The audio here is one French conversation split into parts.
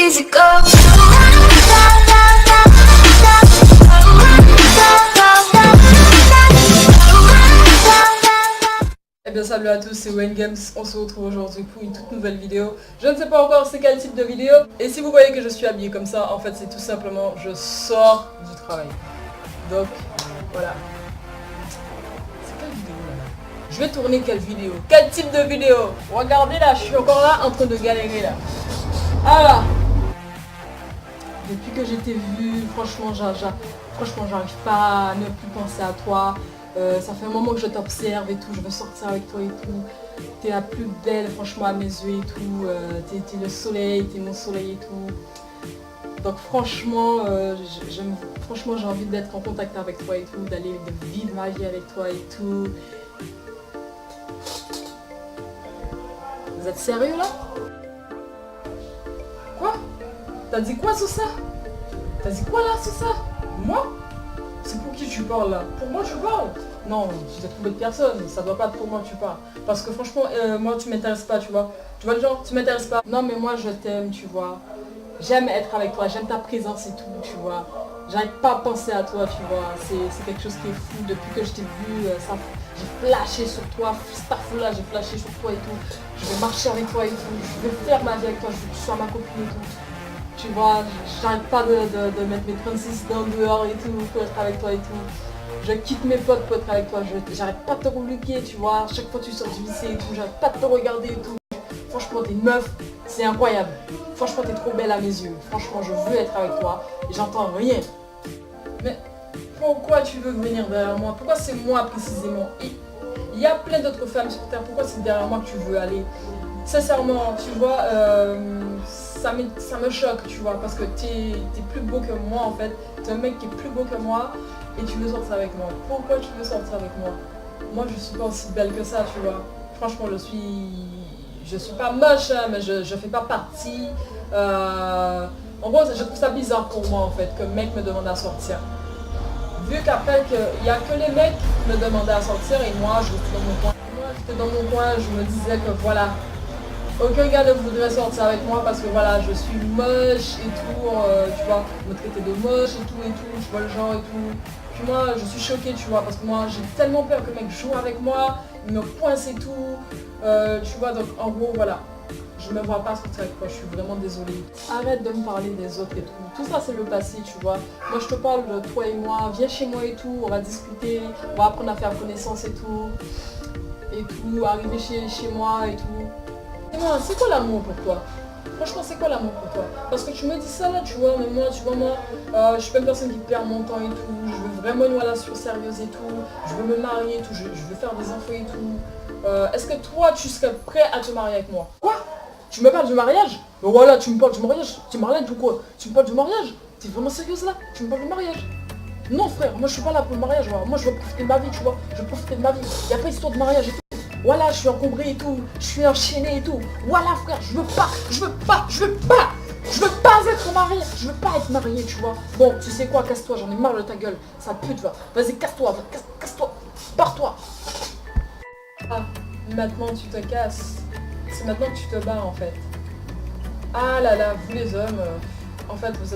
easy go. Eh bien salut à tous, c'est Wayne Games, on se retrouve aujourd'hui pour une toute nouvelle vidéo. Je ne sais pas encore c'est quel type de vidéo. Et si vous voyez que je suis habillée comme ça, en fait c'est tout simplement je sors du travail. Donc voilà. C'est quelle vidéo là? Je vais tourner quelle vidéo? Quel type de vidéo? Regardez là, je suis encore là en train de galérer là. Alors, depuis que je t'ai vu, franchement j'arrive pas à ne plus penser à toi. Ça fait un moment que je t'observe et tout, je veux sortir avec toi et tout. T'es la plus belle franchement à mes yeux et tout. T'es le soleil, t'es mon soleil et tout. Donc franchement, j'ai envie d'être en contact avec toi et tout, de vivre ma vie avec toi et tout. Vous êtes sérieux là? Quoi? T'as dit quoi sur ça? T'as dit quoi là sur ça? Moi? C'est pour qui tu parles là? Pour moi tu parles? Non, tu t'es trompé de personne, ça doit pas être pour moi que tu parles. Parce que franchement, moi tu m'intéresses pas, tu vois. Tu vois le genre, tu m'intéresses pas. Non mais moi je t'aime, tu vois. J'aime être avec toi, j'aime ta présence et tout, tu vois. J'arrive pas à penser à toi, tu vois. C'est quelque chose qui est fou. Depuis que je t'ai vu, j'ai flashé sur toi. Là, j'ai flashé sur toi et tout. Je vais marcher avec toi et tout. Je vais faire ma vie avec toi, je veux que tu sois ma copine et tout. Tu vois, j'arrête pas de mettre mes 36 dans le dehors et tout pour être avec toi et tout. Je quitte mes potes pour être avec toi, j'arrête pas de te reluquer, tu vois. Chaque fois tu sors du lycée et tout, j'arrête pas de te regarder et tout. Franchement, t'es une meuf, c'est incroyable. Franchement, t'es trop belle à mes yeux. Franchement, je veux être avec toi et j'entends rien. Mais pourquoi tu veux venir derrière moi? Pourquoi c'est moi précisément? Il y a plein d'autres femmes sur terre, pourquoi c'est derrière moi que tu veux aller? Sincèrement, tu vois, ça me choque, tu vois, parce que t'es plus beau que moi en fait. T'es un mec qui est plus beau que moi et tu veux sortir avec moi. Pourquoi tu veux sortir avec moi? Moi je suis pas aussi belle que ça, tu vois. Franchement je suis pas moche, hein, mais je fais pas partie. En gros, je trouve ça bizarre pour moi en fait, qu'un mec me demande à sortir. Vu qu'après il n'y a que les mecs qui me demandaient à sortir et moi je restais dans mon coin. Moi j'étais dans mon coin, je me disais que voilà. Aucun gars ne voudrait sortir avec moi parce que voilà, je suis moche et tout, tu vois, me traiter de moche et tout, tu vois le genre et tout. Puis moi, je suis choquée, tu vois, parce que moi, j'ai tellement peur que le mec joue avec moi, il me poince et tout, tu vois, donc en gros, voilà. Je me vois pas sortir avec toi, je suis vraiment désolée. Arrête de me parler des autres et tout. Tout ça, c'est le passé, tu vois. Moi, je te parle de toi et moi, viens chez moi et tout, on va discuter, on va apprendre à faire connaissance et tout. Et tout, arriver chez moi et tout. Dis-moi, c'est quoi l'amour pour toi? Franchement, c'est quoi l'amour pour toi? Parce que tu me dis ça là, tu vois, mais moi, tu vois, moi, je suis pas une personne qui perd mon temps et tout. Je veux vraiment une relation sérieuse et tout. Je veux me marier et tout. Je veux faire des enfants et tout. Est-ce que toi, tu serais prêt à te marier avec moi? Quoi? Tu me parles du mariage? Mais voilà, tu me parles du mariage. Tu es malade ou quoi? Tu me parles du mariage? T'es vraiment sérieuse là? Tu me parles du mariage? Non frère, moi je suis pas là pour le mariage. Moi je veux profiter de ma vie, tu vois. Je veux profiter de ma vie. Il n'y a pas histoire de mariage et tout. Voilà, je suis encombré et tout, je suis enchaîné et tout. Voilà frère, je veux pas être marié, je veux pas être marié, tu vois. Bon, tu sais quoi, casse-toi, j'en ai marre de ta gueule, ça pute, va. Vas-y, casse-toi, casse-toi, barre-toi. Ah, maintenant tu te casses. C'est maintenant que tu te bats en fait. Ah là là, vous les hommes, en fait vous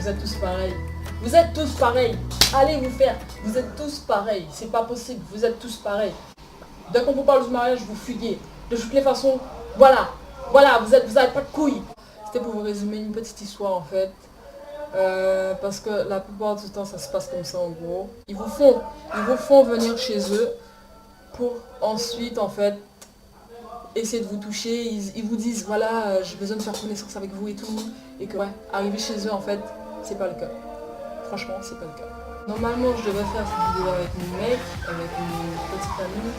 êtes tous pareils. Vous êtes tous pareils. Allez vous faire, vous êtes tous pareils. C'est pas possible, vous êtes tous pareils. Dès qu'on vous parle du mariage, vous fuyez. De toutes les façons, voilà, vous n'avez pas de couilles. C'était pour vous résumer une petite histoire en fait. Parce que la plupart du temps, ça se passe comme ça en gros. Ils vous font venir chez eux pour ensuite en fait essayer de vous toucher. Ils vous disent voilà, j'ai besoin de faire connaissance avec vous et tout. Et que ouais, arriver chez eux en fait, c'est pas le cas. Franchement, c'est pas le cas. Normalement, je devais faire cette vidéo avec mon mec, avec une petite amie.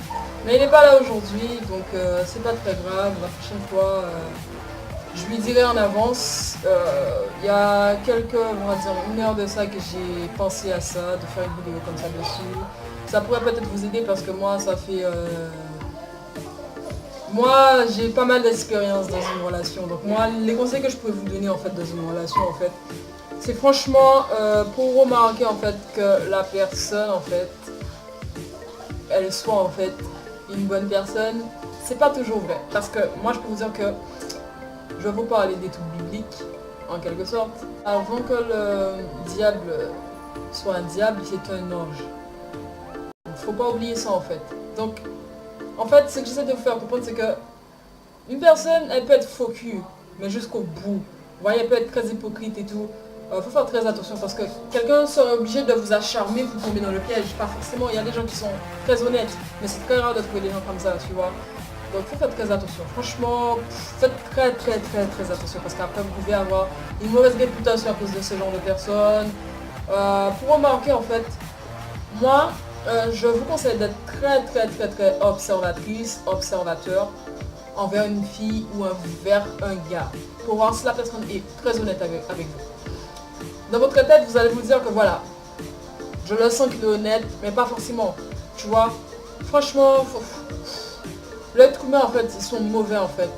Mais il n'est pas là aujourd'hui, donc c'est pas très grave. La prochaine fois, je lui dirai en avance. Il y a on va dire une heure de ça que j'ai pensé à ça, de faire une vidéo comme ça dessus. Ça pourrait peut-être vous aider parce que moi, ça fait... Moi, j'ai pas mal d'expérience dans une relation. Donc moi, les conseils que je pourrais vous donner en fait dans une relation, en fait, c'est franchement pour remarquer en fait que la personne en fait elle soit en fait une bonne personne, c'est pas toujours vrai. Parce que moi je peux vous dire que je vais vous parler des trucs bibliques. en quelque sorte. Avant que le diable soit un diable, c'est un ange. Il ne faut pas oublier ça en fait. Donc, en fait, ce que j'essaie de vous faire comprendre, c'est que une personne, elle peut être faux cul, mais jusqu'au bout. Vous voyez, elle peut être très hypocrite et tout. Faut faire très attention parce que quelqu'un serait obligé de vous acharner pour tomber dans le piège. Pas forcément, il y a des gens qui sont très honnêtes, mais c'est très rare de trouver des gens comme ça, tu vois. Donc faut faire très attention. Franchement, faites très attention parce qu'après vous pouvez avoir une mauvaise réputation à cause de ce genre de personnes. Pour remarquer en fait, moi, je vous conseille d'être très observatrice, observateur envers une fille ou envers un gars. Pour voir si la personne est très honnête avec vous. Dans votre tête, vous allez vous dire que voilà, je le sens qu'il est honnête, mais pas forcément. Tu vois, franchement, l'être humain en fait, ils sont mauvais en fait.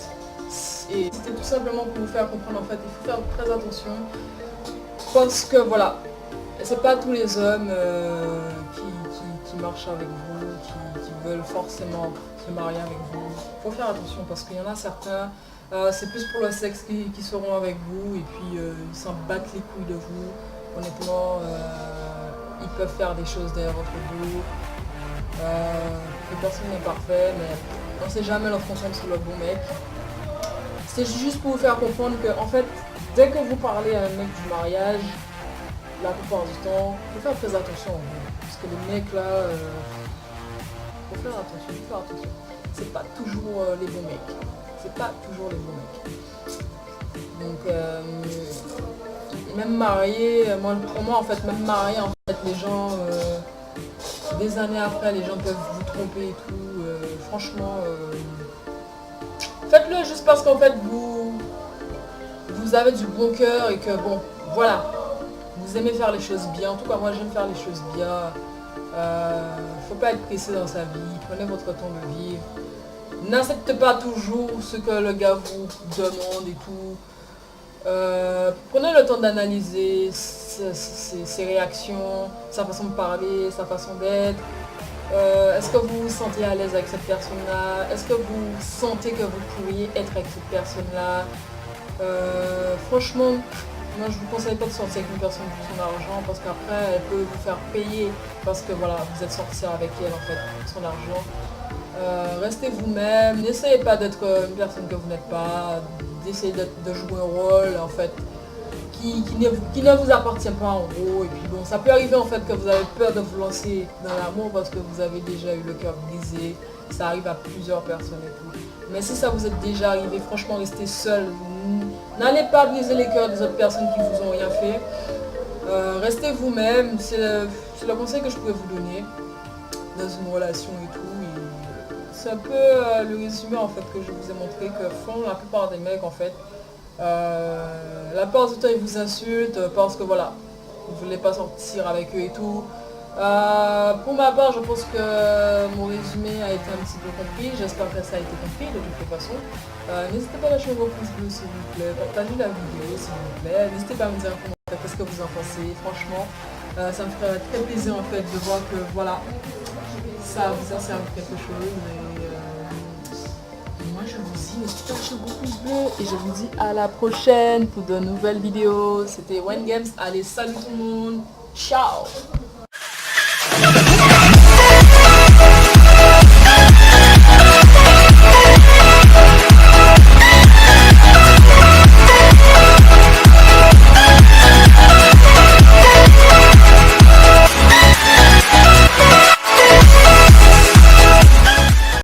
Et c'était tout simplement pour vous faire comprendre en fait, il faut faire très attention. Parce que voilà, c'est pas tous les hommes qui marchent avec vous, qui veulent forcément se marier avec vous. Il faut faire attention parce qu'il y en a certains, c'est plus pour le sexe qui seront avec vous et puis ils s'en battent les couilles de vous. Honnêtement, ils peuvent faire des choses derrière votre dos. Personne n'est parfait, mais on sait jamais lorsqu'on tombe sur le bon mec. C'est juste pour vous faire comprendre que en fait, dès que vous parlez à un mec du mariage, la plupart du temps, il faut faire très attention. Parce que les mecs là, faut faire attention. C'est pas toujours les bons mecs. C'est pas toujours les bons mecs. Donc même marié, pour moi en fait, même marié en fait, les gens, des années après, les gens peuvent vous tromper et tout. Franchement, faites-le juste parce qu'en fait vous avez du bon cœur et que bon, voilà, vous aimez faire les choses bien. En tout cas, moi j'aime faire les choses bien. Faut pas être pressé dans sa vie. Prenez votre temps de vivre. N'acceptez pas toujours ce que le gars vous demande et tout. Prenez le temps d'analyser ses réactions, sa façon de parler, sa façon d'être. Est-ce que vous vous sentez à l'aise avec cette personne-là? Est-ce que vous sentez que vous pourriez être avec cette personne-là? Franchement, moi je vous conseille pas de sortir avec une personne pour son argent parce qu'après elle peut vous faire payer parce que voilà, vous êtes sorti avec elle en fait pour son argent. Restez vous-même, n'essayez pas d'être une personne que vous n'êtes pas, d'essayer de jouer un rôle en fait qui ne vous appartient pas en gros. Et puis bon, ça peut arriver en fait que vous avez peur de vous lancer dans l'amour parce que vous avez déjà eu le cœur brisé. Ça arrive à plusieurs personnes et tout. Mais si ça vous est déjà arrivé, franchement restez seul. N'allez pas briser les cœurs des autres personnes qui vous ont rien fait. Restez vous-même, c'est le conseil que je pourrais vous donner dans une relation et tout. C'est un peu le résumé en fait que je vous ai montré que font la plupart des mecs en fait. La plupart du temps ils vous insultent parce que voilà, vous voulez pas sortir avec eux et tout. Pour ma part, je pense que mon résumé a été un petit peu compris. J'espère que ça a été compris de toutes les façons. N'hésitez pas à lâcher vos pouces bleus s'il vous plaît, partagez la vidéo s'il vous plaît. N'hésitez pas à me dire en commentaire qu'est-ce que vous en pensez. Franchement, ça me ferait très plaisir en fait de voir que voilà, ça vous a servi quelque chose. Et moi je vous dis, n'hésitez pas à lâcher vos pouces bleus et je vous dis à la prochaine pour de nouvelles vidéos. C'était One Games. Allez, salut tout le monde. Ciao.